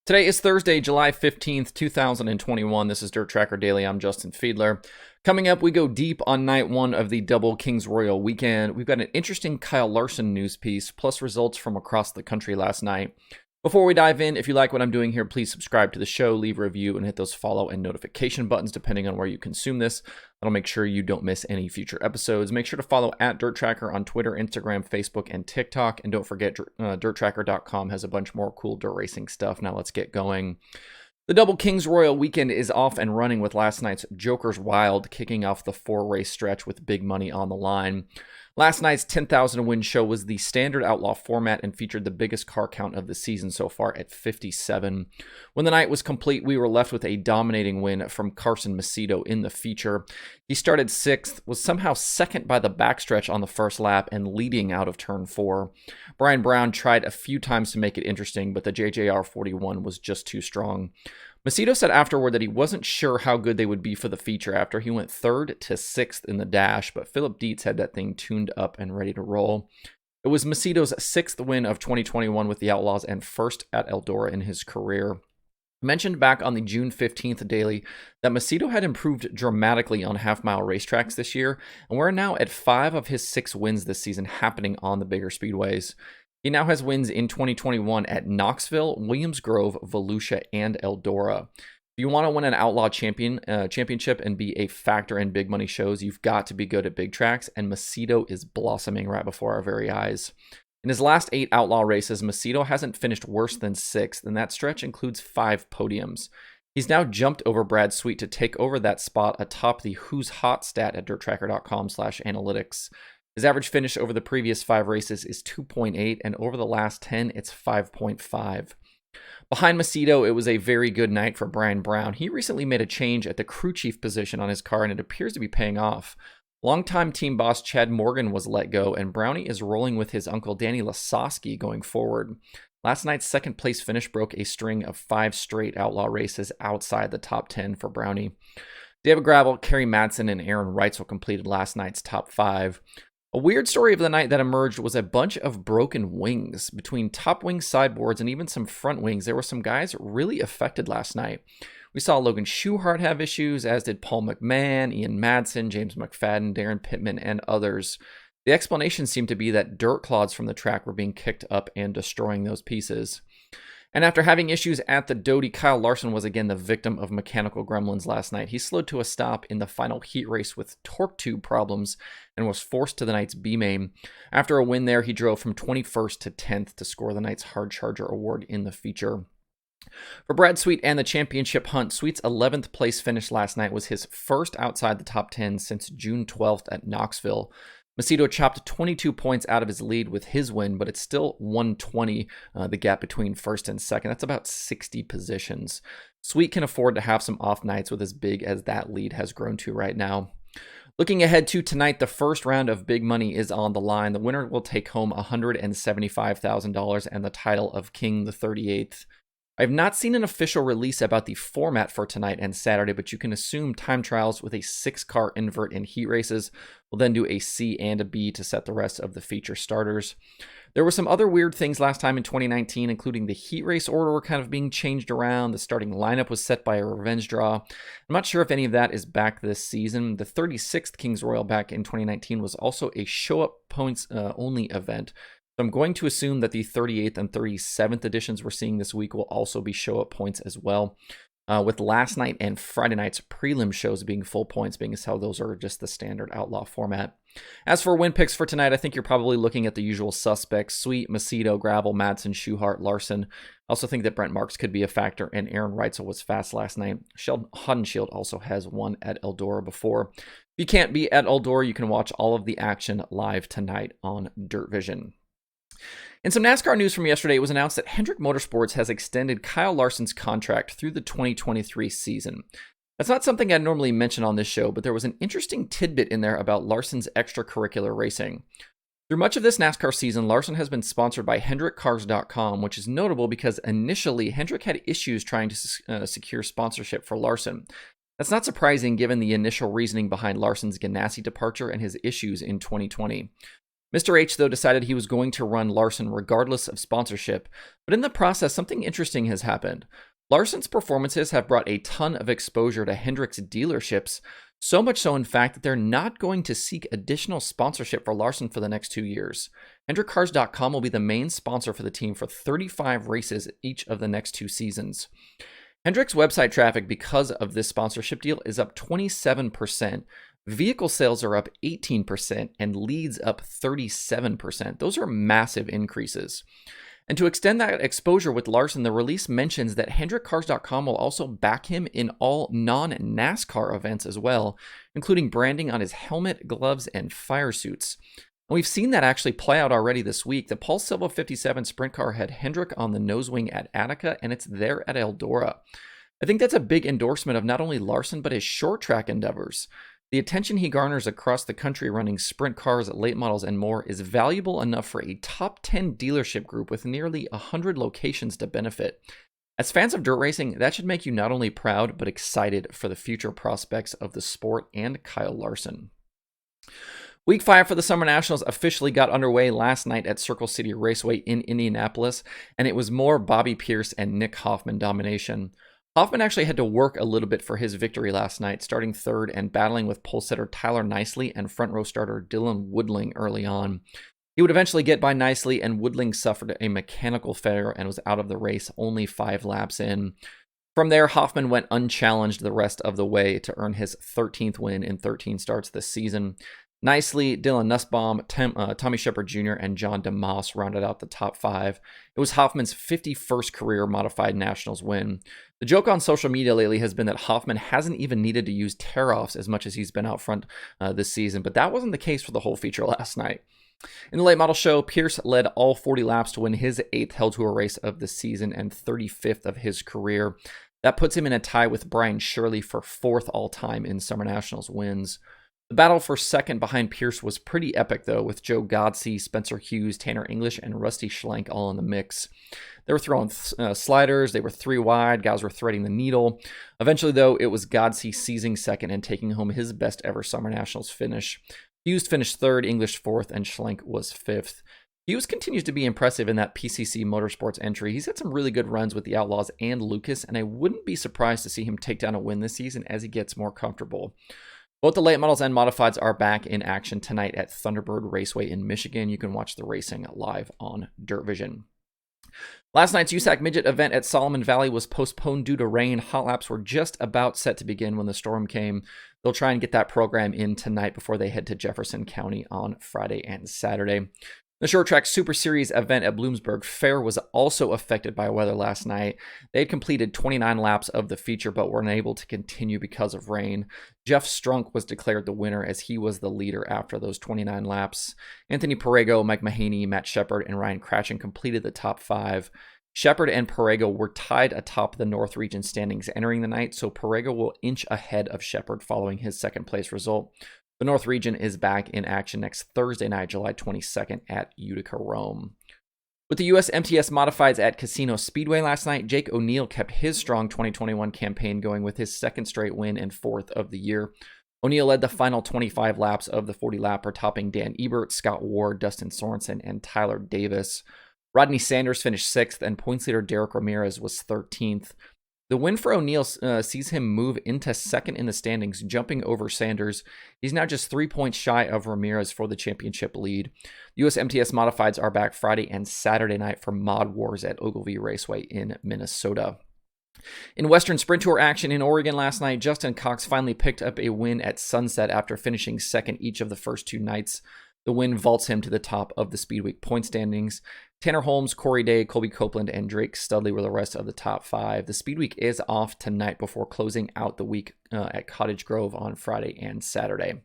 Today is Thursday, July 15th, 2021. This is DIRTRACKR Daily. I'm Justin Fiedler. Coming up, we go deep on night one of the Double Kings Royal weekend. We've got an interesting Kyle Larson news piece, plus results from across the country last night. Before we dive in, if you like what I'm doing here, please subscribe to the show, leave a review, and hit those follow and notification buttons depending on where you consume this. That'll make sure you don't miss any future episodes. Make sure to follow at DIRTRACKR on Twitter, Instagram, Facebook, and TikTok. And don't forget, DIRTRACKR.com has a bunch more cool dirt racing stuff. Now let's get going. The Double Kings Royal weekend is off and running with last night's Joker's Wild kicking off the 4-race stretch with big money on the line. Last night's 10,000 win show was the standard outlaw format and featured the biggest car count of the season so far at 57. When the night was complete, we were left with a dominating win from Carson Macedo in the feature. He started 6th, was somehow second by the backstretch on the first lap and leading out of turn 4. Brian Brown tried a few times to make it interesting, but the JJR 41 was just too strong. Macedo said afterward that he wasn't sure how good they would be for the feature after he went 3rd to 6th in the dash, but Philip Dietz had that thing tuned up and ready to roll. It was Macedo's 6th win of 2021 with the Outlaws and first at Eldora in his career. I mentioned back on the June 15th daily that Macedo had improved dramatically on half-mile racetracks this year, and we're now at 5 of his 6 wins this season happening on the bigger speedways. He now has wins in 2021 at Knoxville, Williams Grove, Volusia, and Eldora. If you want to win an Outlaw championship and be a factor in big money shows, you've got to be good at big tracks, and Macedo is blossoming right before our very eyes. In his last 8 Outlaw races, Macedo hasn't finished worse than 6th, and that stretch includes 5 podiums. He's now jumped over Brad Sweet to take over that spot atop the Who's Hot stat at DIRTRACKR.com/analytics. His average finish over the previous 5 races is 2.8, and over the last 10, it's 5.5. Behind Macedo, it was a very good night for Brian Brown. He recently made a change at the crew chief position on his car, and it appears to be paying off. Longtime team boss Chad Morgan was let go, and Brownie is rolling with his uncle Danny Lasowski going forward. Last night's second place finish broke a string of 5 straight Outlaw races outside the top 10 for Brownie. David Gravel, Kerry Madsen, and Aaron Reitzel completed last night's top 5. A weird story of the night that emerged was a bunch of broken wings. Between top wing sideboards and even some front wings, there were some guys really affected last night. We saw Logan Schuchart have issues, as did Paul McMahon, Ian Madsen, James McFadden, Darren Pittman, and others. The explanation seemed to be that dirt clods from the track were being kicked up and destroying those pieces. And after having issues at the Doty, Kyle Larson was again the victim of mechanical gremlins last night. He slowed to a stop in the final heat race with torque tube problems and was forced to the night's B-main. After a win there, he drove from 21st to 10th to score the night's Hard Charger award in the feature. For Brad Sweet and the championship hunt, Sweet's 11th place finish last night was his first outside the top 10 since June 12th at Knoxville. Macedo chopped 22 points out of his lead with his win, but it's still 120, the gap between first and second. That's about 60 positions. Sweet can afford to have some off nights with as big as that lead has grown to right now. Looking ahead to tonight, the first round of big money is on the line. The winner will take home $175,000 and the title of King the 38th. I have not seen an official release about the format for tonight and Saturday, but you can assume time trials with a 6-car invert in heat races. We'll then do a C and a B to set the rest of the feature starters. There were some other weird things last time in 2019, including the heat race order kind of being changed around. The starting lineup was set by a revenge draw. I'm not sure if any of that is back this season. The 36th Kings Royal back in 2019 was also a show-up points only event. So I'm going to assume that the 38th and 37th editions we're seeing this week will also be show-up points as well, with last night and Friday night's prelim shows being full points, being as how those are just the standard Outlaw format. As for win picks for tonight, I think you're probably looking at the usual suspects: Sweet, Macedo, Gravel, Madsen, Schuchart, Larson. I also think that Brent Marks could be a factor, and Aaron Reitzel was fast last night. Sheldon Haudenschild also has won at Eldora before. If you can't be at Eldora, you can watch all of the action live tonight on Dirt Vision. In some NASCAR news from yesterday, it was announced that Hendrick Motorsports has extended Kyle Larson's contract through the 2023 season. That's not something I'd normally mention on this show, but there was an interesting tidbit in there about Larson's extracurricular racing. Through much of this NASCAR season, Larson has been sponsored by HendrickCars.com, which is notable because initially Hendrick had issues trying to secure sponsorship for Larson. That's not surprising given the initial reasoning behind Larson's Ganassi departure and his issues in 2020. Mr. H, though, decided he was going to run Larson regardless of sponsorship, but in the process, something interesting has happened. Larson's performances have brought a ton of exposure to Hendrick's dealerships, so much so, in fact, that they're not going to seek additional sponsorship for Larson for the next 2 years. HendrickCars.com will be the main sponsor for the team for 35 races each of the next 2 seasons. Hendrick's website traffic, because of this sponsorship deal, is up 27%. Vehicle sales are up 18%, and leads up 37%. Those are massive increases. And to extend that exposure with Larson, the release mentions that HendrickCars.com will also back him in all non-NASCAR events as well, including branding on his helmet, gloves, and fire suits. And we've seen that actually play out already this week. The Paul Silva 57 Sprint Car had Hendrick on the nose wing at Attica, and it's there at Eldora. I think that's a big endorsement of not only Larson, but his short track endeavors. The attention he garners across the country running sprint cars, late models, and more is valuable enough for a top 10 dealership group with nearly 100 locations to benefit. As fans of dirt racing, that should make you not only proud, but excited for the future prospects of the sport and Kyle Larson. Week 5 for the Summer Nationals officially got underway last night at Circle City Raceway in Indianapolis, and it was more Bobby Pierce and Nick Hoffman domination. Hoffman actually had to work a little bit for his victory last night, starting third and battling with pole setter Tyler Nicely and front row starter Dylan Woodling early on. He would eventually get by Nicely, and Woodling suffered a mechanical failure and was out of the race only 5 laps in. From there, Hoffman went unchallenged the rest of the way to earn his 13th win in 13 starts this season. Nicely, Dylan Nussbaum, Tommy Shepard Jr., and John DeMoss rounded out the top 5. It was Hoffman's 51st career modified Nationals win. The joke on social media lately has been that Hoffman hasn't even needed to use tear-offs as much as he's been out front this season, but that wasn't the case for the whole feature last night. In the late model show, Pierce led all 40 laps to win his 8th Hell Tour race of the season and 35th of his career. That puts him in a tie with Brian Shirley for 4th all-time in Summer Nationals wins. The battle for second behind Pierce was pretty epic, though, with Joe Godsey, Spencer Hughes, Tanner English, and Rusty Schlenk all in the mix. They were throwing sliders, they were 3 wide, guys were threading the needle. Eventually, though, it was Godsey seizing second and taking home his best ever Summer Nationals finish. Hughes finished 3rd, English 4th, and Schlenk was 5th. Hughes continues to be impressive in that PCC Motorsports entry. He's had some really good runs with the Outlaws and Lucas, and I wouldn't be surprised to see him take down a win this season as he gets more comfortable. Both the late models and modifieds are back in action tonight at Thunderbird Raceway in Michigan. You can watch the racing live on Dirt Vision. Last night's USAC Midget event at Solomon Valley was postponed due to rain. Hot laps were just about set to begin when the storm came. They'll try and get that program in tonight before they head to Jefferson County on Friday and Saturday. The Short Track Super Series event at Bloomsburg Fair was also affected by weather last night. They had completed 29 laps of the feature but were unable to continue because of rain. Jeff Strunk was declared the winner as he was the leader after those 29 laps. Anthony Perego, Mike Mahaney, Matt Shepard, and Ryan Cratchit completed the top 5. Shepard and Perego were tied atop the North Region standings entering the night, so Perego will inch ahead of Shepard following his second place result. The North Region is back in action next Thursday night, July 22nd at Utica, Rome. With the U.S. MTS Modifieds at Casino Speedway last night, Jake O'Neill kept his strong 2021 campaign going with his 2nd straight win and 4th of the year. O'Neill led the final 25 laps of the 40-lapper, topping Dan Ebert, Scott Ward, Dustin Sorensen, and Tyler Davis. Rodney Sanders finished 6th, and points leader Derek Ramirez was 13th. The win for O'Neill sees him move into 2nd in the standings, jumping over Sanders. He's now just 3 points shy of Ramirez for the championship lead. US MTS Modifieds are back Friday and Saturday night for Mod Wars at Ogilvie Raceway in Minnesota. In Western Sprint Tour action in Oregon last night, Justin Cox finally picked up a win at Sunset after finishing 2nd each of the first 2 nights. The win vaults him to the top of the Speedweek point standings. Tanner Holmes, Corey Day, Colby Copeland, and Drake Studley were the rest of the top 5. The Speedweek is off tonight before closing out the week at Cottage Grove on Friday and Saturday.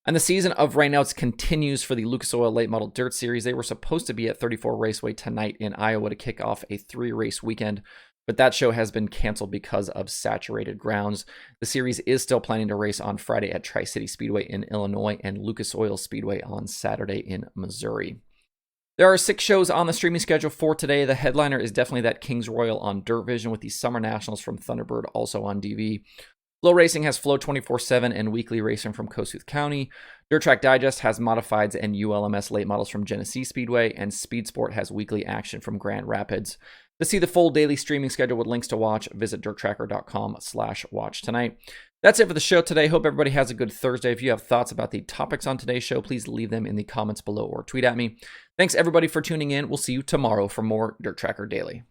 And the season of Rainouts continues for the Lucas Oil Late Model Dirt Series. They were supposed to be at 34 Raceway tonight in Iowa to kick off a 3-race weekend, but that show has been canceled because of saturated grounds. The series is still planning to race on Friday at Tri-City Speedway in Illinois and Lucas Oil Speedway on Saturday in Missouri. There are 6 shows on the streaming schedule for today. The headliner is definitely that Kings Royal on Dirt Vision with the Summer Nationals from Thunderbird also on DV. Flow Racing has Flow 24/7 and weekly racing from Kossuth County. Dirt Track Digest has modifieds and ULMS late models from Genesee Speedway, and Speed Sport has weekly action from Grand Rapids. To see the full daily streaming schedule with links to watch, visit DIRTRACKR.com/watch tonight. That's it for the show today. Hope everybody has a good Thursday. If you have thoughts about the topics on today's show, please leave them in the comments below or tweet at me. Thanks everybody for tuning in. We'll see you tomorrow for more Dirt Tracker Daily.